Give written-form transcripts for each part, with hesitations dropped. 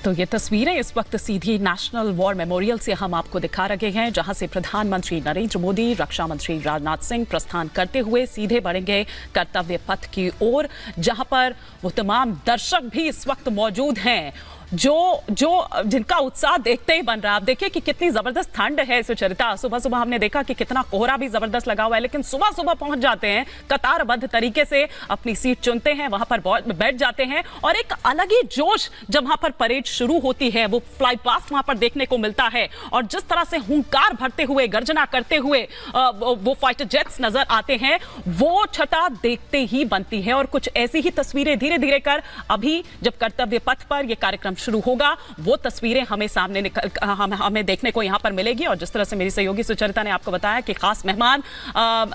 तो ये तस्वीरें इस वक्त सीधी नेशनल वॉर मेमोरियल से हम आपको दिखा रहे हैं, जहां से प्रधानमंत्री नरेंद्र मोदी, रक्षा मंत्री राजनाथ सिंह प्रस्थान करते हुए सीधे बढ़ेंगे कर्तव्य पथ की ओर, जहां पर वो तमाम दर्शक भी इस वक्त मौजूद हैं जिनका उत्साह देखते ही बन रहा है। आप देखिए कि कितनी जबरदस्त ठंड है सुचरिता। सुबह सुबह हमने देखा कि कितना कोहरा भी जबरदस्त लगा हुआ है, लेकिन सुबह सुबह पहुंच जाते हैं, कतारबद्ध तरीके से अपनी सीट चुनते हैं, वहां पर बैठ जाते हैं और एक अलग ही जोश जब वहां पर परेड शुरू होती है वो फ्लाई पास्ट वहां पर देखने को मिलता है। और जिस तरह से हुंकार भरते हुए, गर्जना करते हुए वो फाइटर जेट्स नजर आते हैं, वो छटा देखते ही बनती है। और कुछ ऐसी ही तस्वीरें धीरे धीरे कर अभी जब कर्तव्य पथ पर यह कार्यक्रम शुरू होगा वो तस्वीरें हमें सामने हमें देखने को यहां पर मिलेगी। और जिस तरह से मेरी सहयोगी सुचरिता ने आपको बताया कि खास मेहमान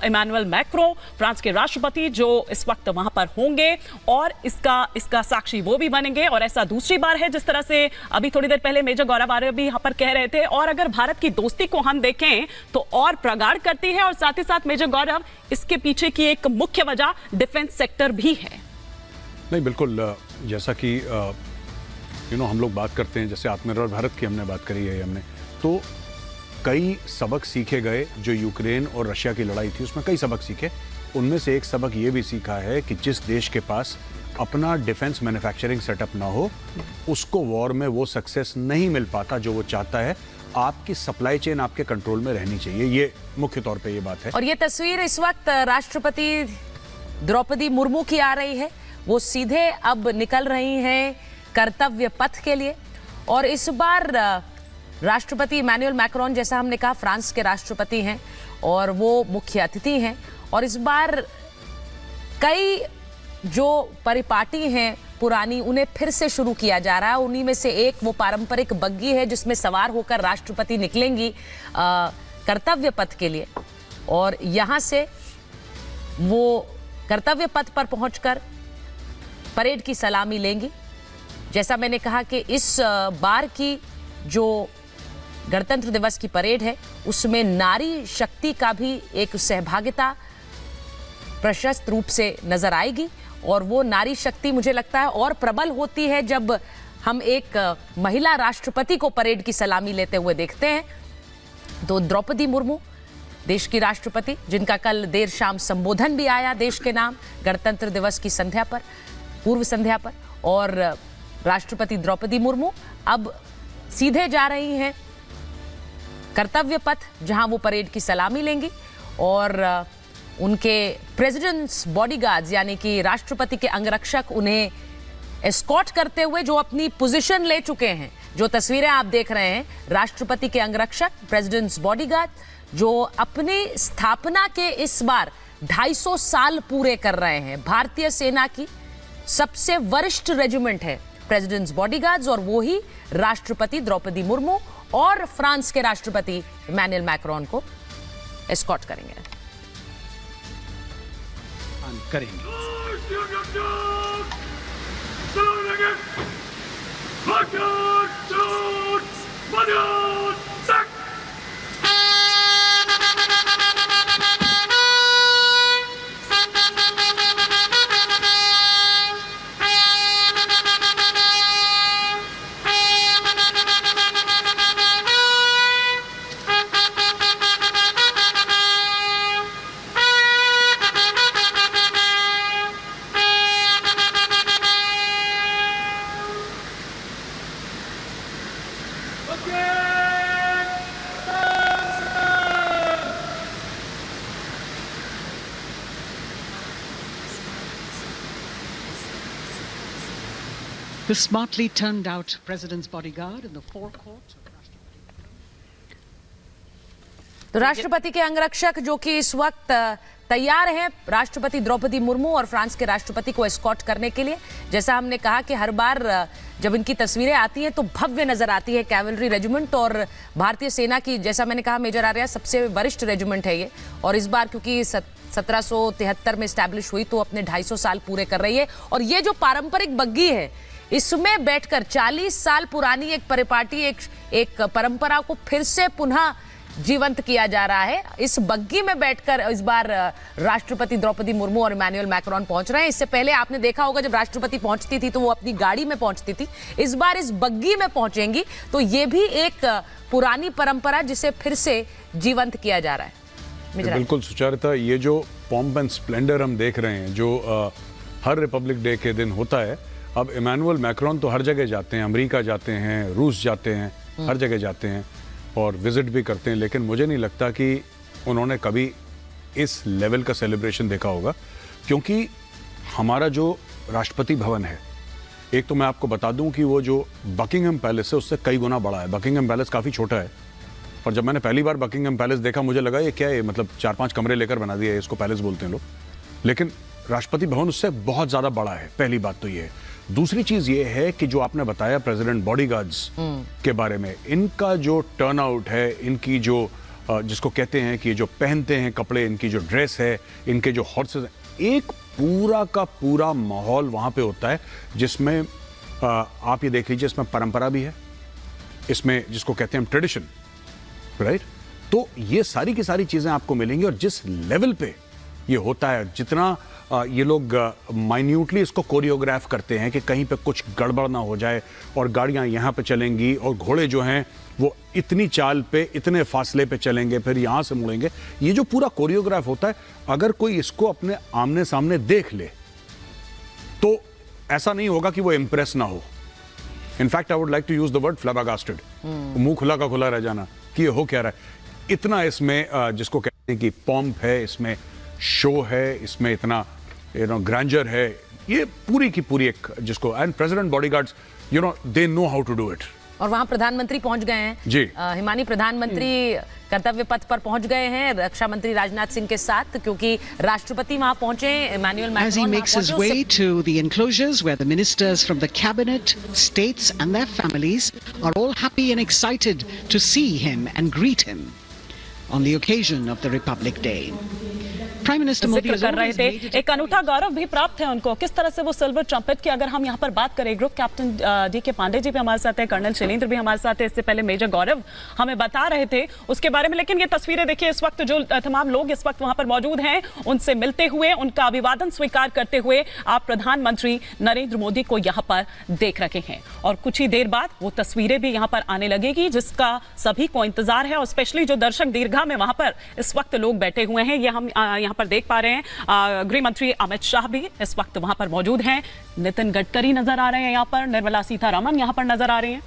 इमैनुअल मैक्रों, फ्रांस के राष्ट्रपति, जो इस वक्त वहां पर होंगे और इसका साक्षी वो भी बनेंगे। और ऐसा दूसरी बार है, जिस तरह से अभी थोड़ी देर पहले मेजर गौरव आर्य भी यहां पर कह रहे थे। और अगर भारत की दोस्ती को हम देखें तो और प्रगाढ़ करती है। और साथ ही साथ मेजर गौरव, इसके पीछे की एक मुख्य वजह डिफेंस सेक्टर भी है। नहीं, बिल्कुल, जैसा कि हम लोग बात करते हैं, जैसे आत्मनिर्भर भारत की हमने बात करी है, हमने तो कई सबक सीखे गए। जो यूक्रेन और रशिया की लड़ाई थी उसमें कई सबक सीखे। उनमें से एक सबक ये भी सीखा है कि जिस देश के पास अपना डिफेंस मैन्युफैक्चरिंग सेटअप ना हो, उसको वॉर में वो सक्सेस नहीं मिल पाता जो वो चाहता है। आपकी सप्लाई चेन आपके कंट्रोल में रहनी चाहिए, ये मुख्य तौर पे ये बात है। और ये तस्वीर इस वक्त राष्ट्रपति द्रौपदी मुर्मू की आ रही है। वो सीधे अब निकल रही हैं कर्तव्य पथ के लिए। और इस बार राष्ट्रपति इमैनुअल मैक्रोन, जैसा हमने कहा, फ्रांस के राष्ट्रपति हैं और वो मुख्य अतिथि हैं। और इस बार कई जो परिपाटी हैं पुरानी, उन्हें फिर से शुरू किया जा रहा है। उन्हीं में से एक वो पारंपरिक बग्गी है जिसमें सवार होकर राष्ट्रपति निकलेंगी कर्तव्य पथ के लिए। और यहाँ से वो कर्तव्य पथ पर पहुंचकर परेड की सलामी लेंगी। जैसा मैंने कहा कि इस बार की जो गणतंत्र दिवस की परेड है उसमें नारी शक्ति का भी एक सहभागिता प्रशस्त रूप से नजर आएगी। और वो नारी शक्ति मुझे लगता है और प्रबल होती है जब हम एक महिला राष्ट्रपति को परेड की सलामी लेते हुए देखते हैं। तो द्रौपदी मुर्मू, देश की राष्ट्रपति, जिनका कल देर शाम संबोधन भी आया देश के नाम गणतंत्र दिवस की संध्या पर, पूर्व संध्या पर। और राष्ट्रपति द्रौपदी मुर्मू अब सीधे जा रही हैं कर्तव्य पथ, जहां वो परेड की सलामी लेंगी। और उनके प्रेसिडेंट्स बॉडीगार्ड्स यानी कि राष्ट्रपति के अंगरक्षक उन्हें एस्कॉर्ट करते हुए जो अपनी पोजीशन ले चुके हैं। जो तस्वीरें आप देख रहे हैं, राष्ट्रपति के अंगरक्षक, प्रेसिडेंट्स बॉडीगार्ड, जो अपनी स्थापना के इस बार 250 साल पूरे कर रहे हैं। भारतीय सेना की सबसे वरिष्ठ रेजिमेंट है प्रेसिडेंट्स बॉडीगार्ड्स, और वो ही राष्ट्रपति द्रौपदी मुर्मू और फ्रांस के राष्ट्रपति इमैनुअल मैक्रोन को एस्कॉर्ट करेंगे। The smartly turned out president's bodyguard in the forecourt. तो राष्ट्रपति के अंगरक्षक जो कि इस वक्त तैयार हैं राष्ट्रपति द्रौपदी मुर्मू और फ्रांस के राष्ट्रपति को एस्कॉर्ट करने के लिए। जैसा हमने कहा कि हर बार जब इनकी तस्वीरें आती हैं तो भव्य नजर आती है कैवलरी रेजिमेंट। और भारतीय सेना की, जैसा मैंने कहा, मेजर आर्या सबसे वरिष्ठ रेजिमेंट है ये। और इस बार क्योंकि 1773 में स्टैब्लिश हुई तो अपने 250 साल पूरे कर रही है। और ये जो पारंपरिक बग्गी है, इसमें बैठकर 40 साल पुरानी एक परिपाटी, एक परंपरा को फिर से पुनः जीवंत किया जा रहा है। इस बग्गी में बैठकर इस बार राष्ट्रपति द्रौपदी मुर्मू और इमैनुअल मैक्रोन पहुंच रहे हैं। इससे पहले आपने देखा होगा जब राष्ट्रपति पहुंचती थी तो वो अपनी गाड़ी में पहुंचती थी, इस बार इस बग्गी में पहुंचेंगी। तो ये भी एक पुरानी परंपरा जिसे फिर से जीवंत किया जा रहा है। बिल्कुल सुचारिता, ये जो पॉम्प एंड स्प्लेंडर हम देख रहे हैं जो हर रिपब्लिक डे के दिन होता है, अब इमैनुअल मैक्रोन तो हर जगह जाते हैं, अमेरिका जाते हैं, रूस जाते हैं, हर जगह जाते हैं और विजिट भी करते हैं, लेकिन मुझे नहीं लगता कि उन्होंने कभी इस लेवल का सेलिब्रेशन देखा होगा, क्योंकि हमारा जो राष्ट्रपति भवन है, एक तो मैं आपको बता दूं कि वो जो बकिंगहम पैलेस है उससे कई गुना बड़ा है। बकिंगहम पैलेस काफ़ी छोटा है और जब मैंने पहली बार बकिंगहम पैलेस देखा मुझे लगा ये क्या है, मतलब 4-5 कमरे लेकर बना दिया है, इसको पैलेस बोलते हैं लोग, लेकिन राष्ट्रपति भवन उससे बहुत ज़्यादा बड़ा है। पहली बात तो ये है। दूसरी चीज़ ये है कि जो आपने बताया प्रेसिडेंट बॉडीगार्ड्स के बारे में, इनका जो टर्नआउट है, इनकी जो जिसको कहते हैं कि जो पहनते हैं कपड़े, इनकी जो ड्रेस है, इनके जो हॉर्सेस, एक पूरा का पूरा माहौल वहाँ पे होता है जिसमें आप ये देख लीजिए, इसमें परंपरा भी है, इसमें जिसको कहते हैं ट्रेडिशन, राइट? तो ये सारी की सारी चीज़ें आपको मिलेंगी और जिस लेवल पे ये होता है, जितना ये लोग माइन्यूटली इसको कोरियोग्राफ करते हैं कि कहीं पे कुछ गड़बड़ ना हो जाए और गाड़ियाँ यहाँ पे चलेंगी और घोड़े जो हैं वो इतनी चाल पे, इतने फासले पे चलेंगे, फिर यहाँ से मुड़ेंगे। ये जो पूरा कोरियोग्राफ होता है, अगर कोई इसको अपने आमने सामने देख ले तो ऐसा नहीं होगा कि वो इम्प्रेस ना हो। In fact I would like to use the word flabbergasted, मुंह खुला का खुला रह जाना कि ये हो क्या रहा है। इतना इसमें जिसको कहते हैं कि पॉम्प है, इसमें शो है, इसमें इतना ग्रैंडर है, ये पूरी की पूरी एक जिसको, and president bodyguards they know how to do it. और वहां प्रधानमंत्री पहुंच गए हैं जी। हिमानी, प्रधानमंत्री कर्तव्य पथ पर पहुंच गए हैं रक्षा मंत्री राजनाथ सिंह के साथ, क्योंकि राष्ट्रपति वहां पहुंचे, Emmanuel Macron As he makes his way to the enclosures where the ministers from the cabinet, states and their families are all happy and excited to see him and greet him on the occasion of the Republic Day. Prime Minister Modi जिक्र कर रहे थे, एक अनूठा गौरव भी प्राप्त है उनको। किस तरह से वो सिल्वर ट्रम्पेट की अगर हम यहाँ पर बात करें, group captain DK. Pandey ji भी हमारे साथ है, कर्नल शैलेंद्र भी हमारे साथ है, इससे पहले मेजर गौरव हमें बता रहे थे उसके बारे में। लेकिन ये तस्वीरें देखिए, इस वक्त जो तमाम लोग इस वक्त वहां पर मौजूद हैं, उनसे मिलते हुए, उनका अभिवादन स्वीकार करते हुए आप प्रधानमंत्री नरेंद्र मोदी को यहाँ पर देख रहे हैं। और कुछ ही देर बाद वो तस्वीरें भी यहाँ पर आने लगेगी जिसका सभी को इंतजार है, और स्पेशली जो दर्शक दीर्घा में वहां पर इस वक्त लोग बैठे हुए हैं, ये हम यहाँ पर देख पा रहे हैं। गृह मंत्री अमित शाह भी इस वक्त वहां पर मौजूद हैं, नितिन गडकरी नजर आ रहे हैं यहाँ पर, निर्मला सीतारमण यहाँ पर नजर आ रही हैं,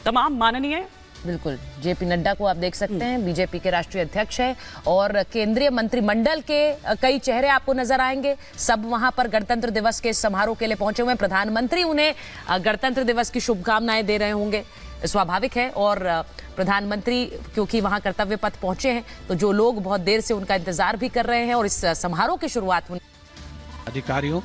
तमाम माननीय। बिल्कुल, जेपी नड्डा को आप देख सकते हैं, बीजेपी के राष्ट्रीय अध्यक्ष है, और केंद्रीय मंत्रिमंडल के कई चेहरे आपको नजर आएंगे। सब वहां पर गणतंत्र दिवस के समारोह के लिए पहुंचे हुए हैं। प्रधानमंत्री उन्हें गणतंत्र दिवस की शुभकामनाएं दे रहे होंगे, स्वाभाविक है। और प्रधानमंत्री क्योंकि वहां कर्तव्य पथ पहुंचे हैं, तो जो लोग बहुत देर से उनका इंतजार भी कर रहे हैं और इस समारोह की शुरुआत अधिकारियों